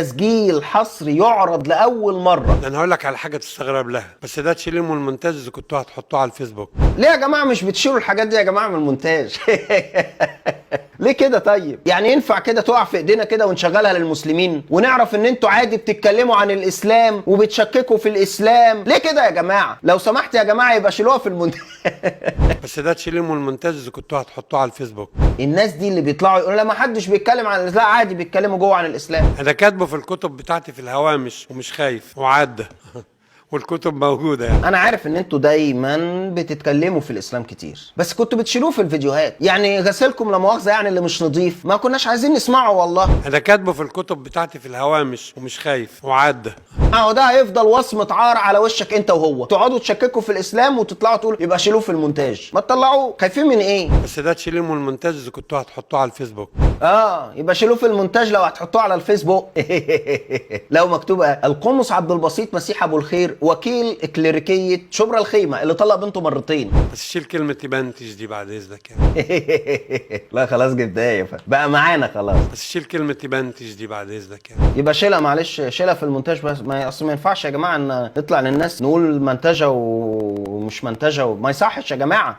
تسجيل حصري يعرض لاول مره. انا هقول لك على حاجه تستغرب لها، بس ده تشيليه من المونتاج اذا كنتوا هتحطوه على الفيسبوك. ليه يا جماعه مش بتشيلوا الحاجات دي يا جماعه من المونتاج؟ ليه كده طيب؟ يعني ينفع كده تقع في ايدينا كده ونشغلها للمسلمين ونعرف ان انتوا عادي بتتكلموا عن الاسلام وبتشككوا في الاسلام؟ ليه كده يا جماعه؟ لو سمحت يا جماعه يبقى شيلوها في المونتاج. بس ده تشيليه من المونتاج اذا كنتوا هتحطوه على الفيسبوك. الناس دي اللي بيطلعوا يقولوا لا ما حدش بيتكلم عن الاسلام، عادي بيتكلموا جوه عن الاسلام. انا كاتبه في الكتب بتاعتي في الهوامش ومش خايف وعدى. والكتب موجوده يعني. انا عارف ان انتوا دايما بتتكلموا في الاسلام كتير، بس كنتوا بتشيلوه في الفيديوهات. يعني غسيلكم لا مؤاخذه يعني اللي مش نظيف ما كناش عايزين نسمعه والله. انا كاتبه في الكتب بتاعتي في الهوامش ومش خايف وعدى. اهو ده هيفضل وصمه عار على وشك انت وهو، تقعدوا تشككوا في الاسلام وتطلعوا تقولوا يبقى شيلوه في المونتاج. ما تطلعوه، خايفين من ايه؟ بس ده تشيليه من المونتاج اذا كنتوا هتحطوه على الفيسبوك. يبقى شيلوه في المونتاج لو هتحطوه على الفيسبوك. لو مكتوب القمص عبد البسيط مسيح ابو الخير وكيل كليريكيه شبرا الخيمه اللي طلق بنته مرتين. بس شيل كلمه يبنتج دي بعد اذنك يعني. لا خلاص جبتها يا فندم، بقى معانا خلاص. بس شيل كلمه يبنتج دي بعد اذنك يعني. يبقى شيلها معلش، شيلها في المونتاج. بس ما اصل ما ينفعش يا جماعه ان نطلع للناس نقول منتجه ومش منتجه، ما يصحش يا جماعه.